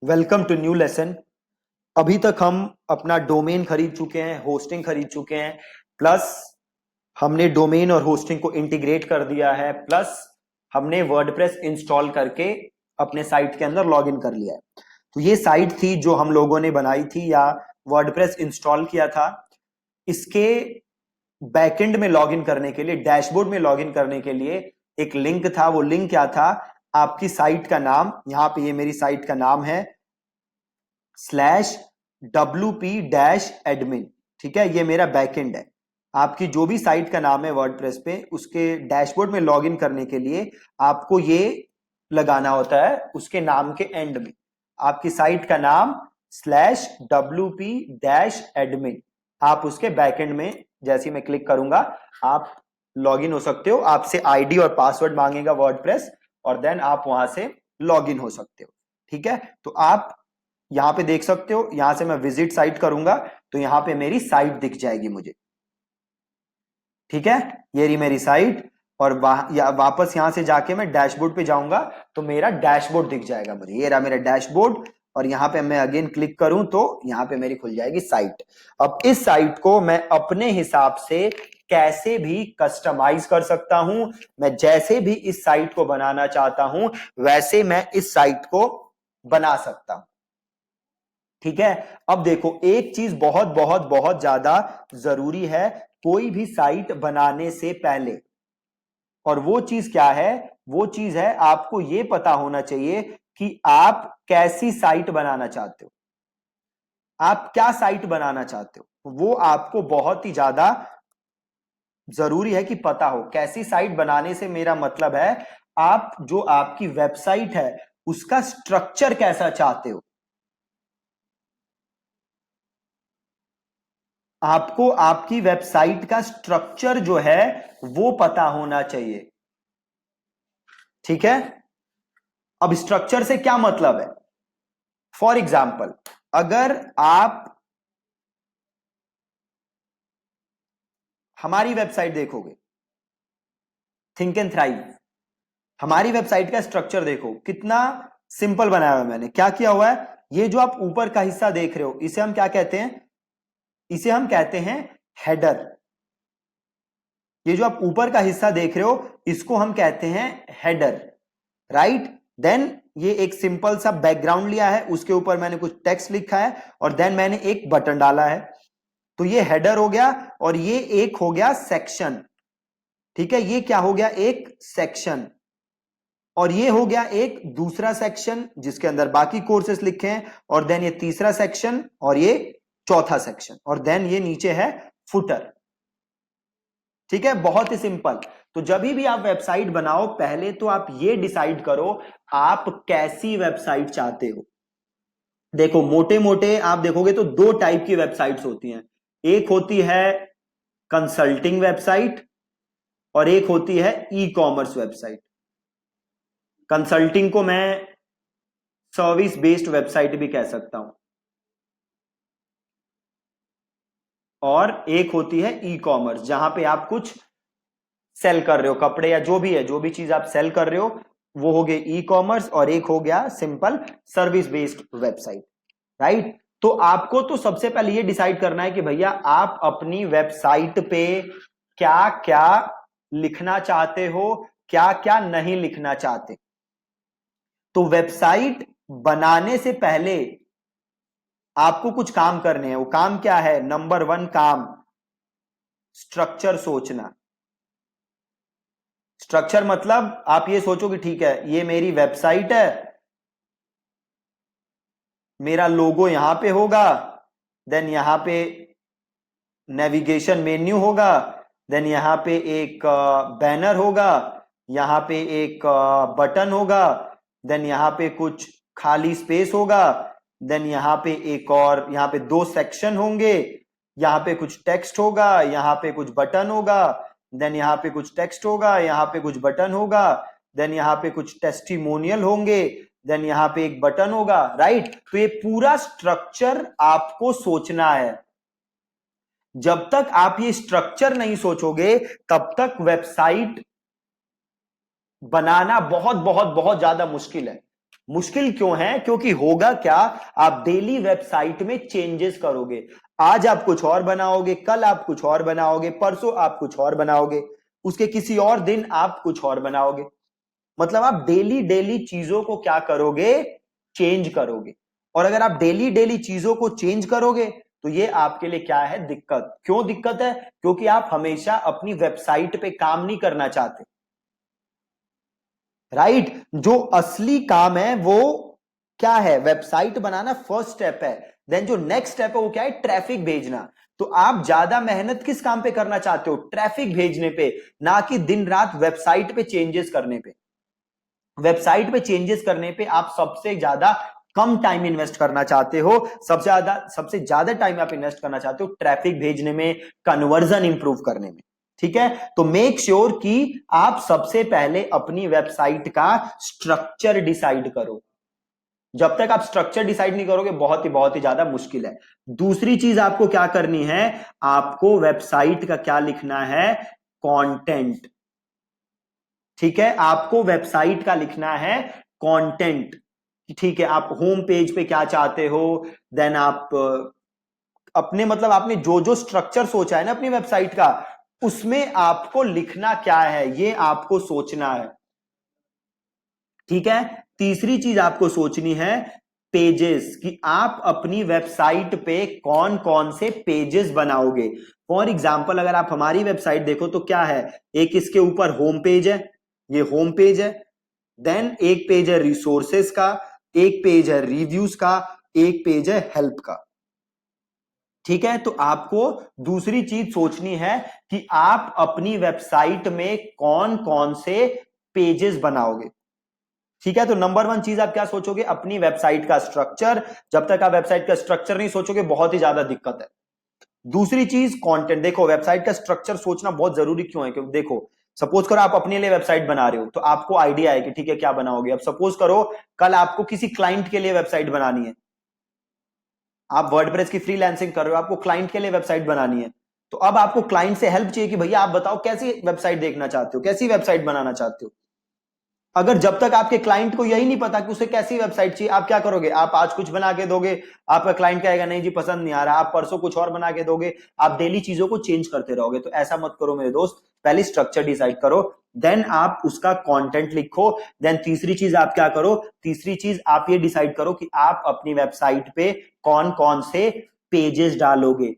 Welcome to new lesson. अभी तक हम अपना डोमेन खरीद चुके हैं, होस्टिंग खरीद चुके हैं, प्लस हमने डोमेन और होस्टिंग को इंटीग्रेट कर दिया है, प्लस हमने वर्डप्रेस इंस्टॉल करके अपने साइट के अंदर लॉगिन कर लिया है। तो ये साइट थी जो हम लोगों ने बनाई थी या वर्डप्रेस इंस्टॉल किया था। इसके बैकएंड में लॉगिन करने के लिए, डैशबोर्ड में लॉगिन करने के लिए एक लिंक था। वो लिंक क्या था? आपकी साइट का नाम, यहां पे ये मेरी साइट का नाम है /wp-admin। ठीक है, ये मेरा बैकएंड है। आपकी जो भी साइट का नाम है वर्डप्रेस पे, उसके डैशबोर्ड में लॉगिन करने के लिए आपको ये लगाना होता है उसके नाम के एंड में, आपकी साइट का नाम /wp-admin। आप उसके बैकएंड में जैसे ही मैं क्लिक करूंगा आप लॉगिन हो सकते हो। आपसे आईडी और पासवर्ड मांगेगा वर्डप्रेस, और देन आप वहां से लॉगिन हो सकते हो। ठीक है, तो आप यहां पे देख सकते हो, यहां से मैं विजिट साइट करूंगा तो यहां पे मेरी साइट दिख जाएगी मुझे। ठीक है, ये रही मेरी साइट। और वापस यहां से जाके मैं डैशबोर्ड पे जाऊंगा तो मेरा डैशबोर्ड दिख जाएगा मुझे। ये रहा मेरा डैशबोर्ड, और यहां पे मैं अगेन क्लिक करूं तो यहां पे मेरी खुल जाएगी साइट। अब इस साइट को मैं अपने हिसाब से कैसे भी कस्टमाइज कर सकता हूं। मैं जैसे भी इस साइट को बनाना चाहता हूं वैसे मैं इस साइट को बना सकता हूं। ठीक है, अब देखो एक चीज बहुत बहुत बहुत ज्यादा जरूरी है कोई भी साइट बनाने से पहले, और वो चीज क्या है? वो चीज है आपको ये पता होना चाहिए कि आप कैसी साइट बनाना चाहते हो, आप क्या साइट बनाना चाहते हो। वो आपको बहुत ही ज्यादा जरूरी है कि पता हो। कैसी साइट बनाने से मेरा मतलब है आप जो आपकी वेबसाइट है उसका स्ट्रक्चर कैसा चाहते हो। आपको आपकी वेबसाइट का स्ट्रक्चर जो है वो पता होना चाहिए। ठीक है, अब स्ट्रक्चर से क्या मतलब है? फॉर एग्जाम्पल, अगर आप हमारी वेबसाइट देखोगे, थिंक एंड थ्राइव, हमारी वेबसाइट का स्ट्रक्चर देखो कितना सिंपल बनाया हुआ है। मैंने क्या किया हुआ है, ये जो आप ऊपर का हिस्सा देख रहे हो इसे हम क्या कहते हैं? इसे हम कहते हैं हेडर। ये जो आप ऊपर का हिस्सा देख रहे हो इसको हम कहते हैं हेडर, राइट। देन ये एक सिंपल सा बैकग्राउंड लिया है, उसके ऊपर मैंने कुछ टेक्स्ट लिखा है, और देन मैंने एक बटन डाला है। तो ये हेडर हो गया, और ये एक हो गया सेक्शन। ठीक है, ये क्या हो गया? एक सेक्शन। और ये हो गया एक दूसरा सेक्शन जिसके अंदर बाकी कोर्सेस लिखे हैं, और देन ये तीसरा सेक्शन, और ये चौथा सेक्शन, और देन ये नीचे है फुटर। ठीक है, बहुत ही सिंपल। तो जब भी आप वेबसाइट बनाओ पहले तो आप ये डिसाइड करो आप कैसी वेबसाइट चाहते हो। देखो मोटे मोटे आप देखोगे तो दो टाइप की वेबसाइट्स होती हैं। एक होती है कंसल्टिंग वेबसाइट, और एक होती है ई कॉमर्स वेबसाइट। कंसल्टिंग को मैं सर्विस बेस्ड वेबसाइट भी कह सकता हूं, और एक होती है ई कॉमर्स जहां पे आप कुछ सेल कर रहे हो, कपड़े या जो भी है, जो भी चीज आप सेल कर रहे हो वो हो गए ई कॉमर्स, और एक हो गया simple service based website, right. तो आपको तो सबसे पहले ये डिसाइड करना है कि भैया आप अपनी वेबसाइट पे क्या क्या लिखना चाहते हो, क्या क्या नहीं लिखना चाहते। तो वेबसाइट बनाने से पहले आपको कुछ काम करने हैं। वो काम क्या है? नंबर 1 काम, स्ट्रक्चर सोचना। स्ट्रक्चर मतलब आप ये सोचो कि ठीक है ये मेरी वेबसाइट है, मेरा लोगो यहां पे होगा, देन यहां पे नेविगेशन मेन्यू होगा, देन यहां पे एक बैनर होगा, यहां पे एक बटन होगा, देन यहां पे कुछ खाली स्पेस होगा, देन यहां पे एक और, यहां पे 2 सेक्शन होंगे, यहां पे कुछ टेक्स्ट होगा, यहां पे कुछ बटन होगा, देन यहां पे कुछ टेक्स्ट होगा, यहां पे कुछ बटन होगा, देन यहां पे कुछ टेस्टिमोनियल होंगे, देन यहां पे एक बटन होगा, राइट। तो ये पूरा स्ट्रक्चर आपको सोचना है। जब तक आप ये स्ट्रक्चर नहीं सोचोगे तब तक वेबसाइट बनाना बहुत बहुत बहुत ज्यादा मुश्किल है। मुश्किल क्यों है? क्योंकि होगा क्या, आप डेली वेबसाइट में चेंजेस करोगे। आज आप कुछ और बनाओगे, कल आप कुछ और बनाओगे, परसों आप कुछ और बनाओगे, उसके किसी और दिन आप कुछ और बनाओगे। मतलब आप डेली डेली चीजों को क्या करोगे? चेंज करोगे। और अगर आप डेली डेली चीजों को चेंज करोगे तो ये आपके लिए क्या है? दिक्कत। क्यों दिक्कत है? क्योंकि आप हमेशा अपनी वेबसाइट पे काम नहीं करना चाहते, राइट? जो असली काम है वो क्या है? वेबसाइट बनाना फर्स्ट स्टेप है। देन जो नेक्स्ट स्टेप है वो क्या है? ट्रैफिक भेजना। तो आप ज्यादा मेहनत किस काम पे करना चाहते हो? ट्रैफिक भेजने पे, ना कि दिन रात वेबसाइट पे चेंजेस करने पे। वेबसाइट पे चेंजेस करने पे आप सबसे ज्यादा कम टाइम इन्वेस्ट करना चाहते हो। सबसे ज्यादा टाइम आप इन्वेस्ट करना चाहते हो ट्रैफिक भेजने में, कन्वर्जन इंप्रूव करने में। ठीक है, तो मेक श्योर कि आप सबसे पहले अपनी वेबसाइट का स्ट्रक्चर डिसाइड करो। जब तक आप स्ट्रक्चर डिसाइड नहीं करोगे बहुत ही ज्यादा मुश्किल है। दूसरी चीज आपको क्या करनी है? आपको वेबसाइट का क्या लिखना है? कंटेंट। ठीक है, आपको वेबसाइट का लिखना है कंटेंट। ठीक है, आप होम पेज पे क्या चाहते हो, देन आप अपने मतलब आपने जो जो स्ट्रक्चर सोचा है ना अपनी वेबसाइट का, उसमें आपको लिखना क्या है ये आपको सोचना है। ठीक है, तीसरी चीज आपको सोचनी है पेजेस, कि आप अपनी वेबसाइट पे कौन कौन से पेजेस बनाओगे। फॉर एग्जाम्पल अगर आप हमारी वेबसाइट देखो तो क्या है, एक इसके ऊपर होम पेज है, ये होम पेज है। देन एक पेज है रिसोर्सेस का, एक पेज है रिव्यूज का, एक पेज है हेल्प का। ठीक है, तो आपको दूसरी चीज सोचनी है कि आप अपनी वेबसाइट में कौन कौन से पेजेस बनाओगे। ठीक है, तो नंबर वन चीज आप क्या सोचोगे? अपनी वेबसाइट का स्ट्रक्चर। जब तक आप वेबसाइट का स्ट्रक्चर नहीं सोचोगे बहुत ही ज्यादा दिक्कत है। दूसरी चीज कंटेंट। देखो वेबसाइट का स्ट्रक्चर सोचना बहुत जरूरी क्यों है? क्योंकि देखो सपोज करो आप अपने लिए वेबसाइट बना रहे हो तो आपको आइडिया है कि ठीक है क्या बनाओगे। अब सपोज करो कल आपको किसी क्लाइंट के लिए वेबसाइट बनानी है, आप वर्डप्रेस की फ्रीलांसिंग कर रहे हो, आपको क्लाइंट के लिए वेबसाइट बनानी है, तो अब आपको क्लाइंट से हेल्प चाहिए कि भैया आप बताओ कैसी वेबसाइट देखना चाहते हो, कैसी वेबसाइट बनाना चाहते हो। अगर जब तक आपके क्लाइंट को यही नहीं पता कि उसे कैसी वेबसाइट चाहिए, आप क्या करोगे? आप आज कुछ बना के दोगे, आपका क्लाइंट कहेगा नहीं जी पसंद नहीं आ रहा, आप परसों कुछ और बना के दोगे, आप डेली चीजों को चेंज करते रहोगे। तो ऐसा मत करो मेरे दोस्त, पहले स्ट्रक्चर डिसाइड करो, देन आप उसका कंटेंट लिखो। देन तीसरी चीज आप क्या करो? तीसरी चीज आप ये डिसाइड करो कि आप अपनी वेबसाइट पे कौन कौन से पेजेस डालोगे।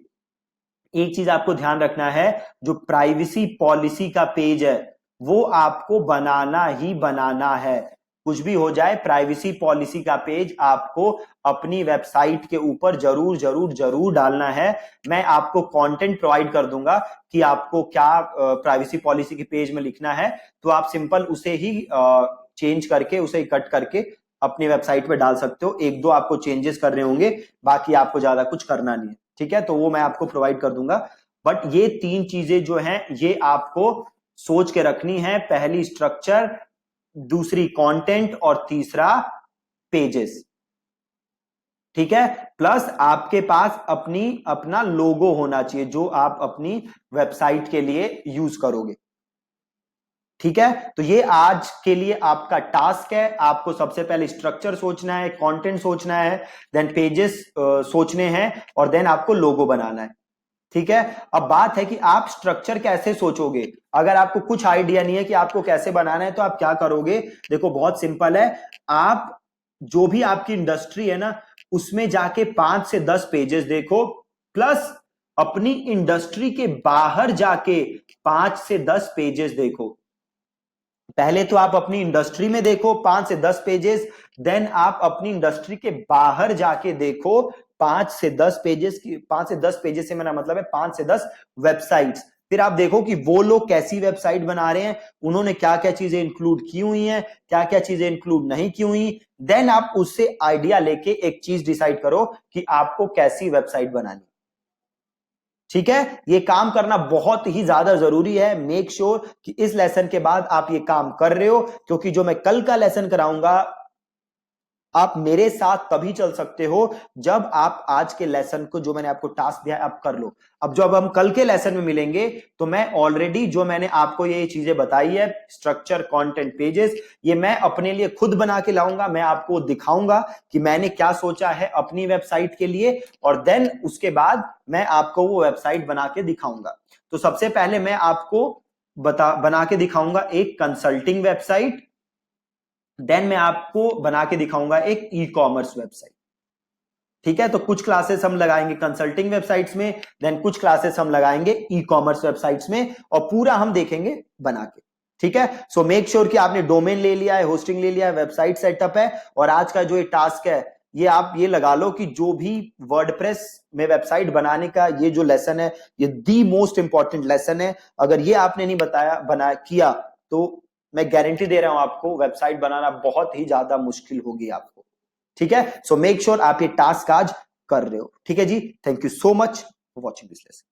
एक चीज आपको ध्यान रखना है, जो प्राइवेसी पॉलिसी का पेज है वो आपको बनाना ही बनाना है। कुछ भी हो जाए प्राइवेसी पॉलिसी का पेज आपको अपनी वेबसाइट के ऊपर जरूर जरूर जरूर डालना है। मैं आपको कंटेंट प्रोवाइड कर दूंगा कि आपको क्या प्राइवेसी पॉलिसी के पेज में लिखना है, तो आप सिंपल उसे ही चेंज करके, उसे कट करके अपनी वेबसाइट पे डाल सकते हो। एक दो आपको चेंजेस करने होंगे, बाकी आपको ज्यादा कुछ करना नहीं है। ठीक है, तो वो मैं आपको प्रोवाइड कर दूंगा। बट ये तीन चीजें जो हैं ये आपको सोच के रखनी है। पहली स्ट्रक्चर, दूसरी कंटेंट और तीसरा पेजेस। ठीक है, प्लस आपके पास अपना लोगो होना चाहिए जो आप अपनी वेबसाइट के लिए यूज करोगे। ठीक है, तो ये आज के लिए आपका टास्क है। आपको सबसे पहले स्ट्रक्चर सोचना है, कंटेंट सोचना है, देन पेजेस सोचने हैं, और देन आपको लोगो बनाना है। ठीक है, अब बात है कि आप स्ट्रक्चर कैसे सोचोगे। अगर आपको कुछ आइडिया नहीं है कि आपको कैसे बनाना है तो आप क्या करोगे? देखो बहुत सिंपल है, आप जो भी आपकी इंडस्ट्री है ना उसमें जाके 5 से 10 पेजेस देखो, प्लस अपनी इंडस्ट्री के बाहर जाके 5 से 10 पेजेस देखो। पहले तो आप अपनी इंडस्ट्री में देखो 5 से 10 पेजेस, देन आप अपनी इंडस्ट्री के बाहर जाके देखो 5 से 10 पेजेस की। 5 से 10 पेजेस से मेरा मतलब है 5 से 10 वेबसाइट्स। फिर आप देखो कि वो लोग कैसी वेबसाइट बना रहे हैं, उन्होंने क्या क्या चीजें इंक्लूड की हुई हैं, क्या क्या चीजें इंक्लूड नहीं की हुई। देन आप उससे आइडिया लेके एक चीज डिसाइड करो कि आपको कैसी वेबसाइट बनानी। ठीक है, ये काम करना बहुत ही ज्यादा जरूरी है। मेक श्योर कि इस लेसन के बाद आप ये काम कर रहे हो, क्योंकि जो मैं कल का लेसन कराऊंगा आप मेरे साथ तभी चल सकते हो जब आप आज के लेसन को, जो मैंने आपको टास्क दिया है, आप कर लो। अब जब हम कल के लेसन में मिलेंगे तो मैं ऑलरेडी जो मैंने आपको ये चीजें बताई है, स्ट्रक्चर, कंटेंट, पेजेस, ये मैं अपने लिए खुद बना के लाऊंगा। मैं आपको दिखाऊंगा कि मैंने क्या सोचा है अपनी वेबसाइट के लिए, और देन उसके बाद मैं आपको वो वेबसाइट बना के दिखाऊंगा। तो सबसे पहले मैं आपको बना के दिखाऊंगा एक कंसल्टिंग वेबसाइट, देन मैं आपको बना के दिखाऊंगा एक ई कॉमर्स वेबसाइट। ठीक है, तो कुछ क्लासेस हम लगाएंगे कंसल्टिंग वेबसाइट्स में, देन कुछ क्लासेस हम लगाएंगे ई कॉमर्स वेबसाइट्स में, और पूरा हम देखेंगे बना के। ठीक है, सो मेक श्योर कि आपने डोमेन ले लिया है, होस्टिंग ले लिया है, वेबसाइट सेटअप है, और आज का जो ये टास्क है ये आप ये लगा लो कि जो भी वर्डप्रेस में वेबसाइट बनाने का ये जो लेसन है, ये दी मोस्ट इंपॉर्टेंट लेसन है। अगर ये आपने नहीं किया तो मैं गारंटी दे रहा हूं आपको वेबसाइट बनाना बहुत ही ज्यादा मुश्किल होगी आपको। ठीक है, सो मेक श्योर आप ये टास्क आज कर रहे हो। ठीक है जी, thank you so much for watching this lesson.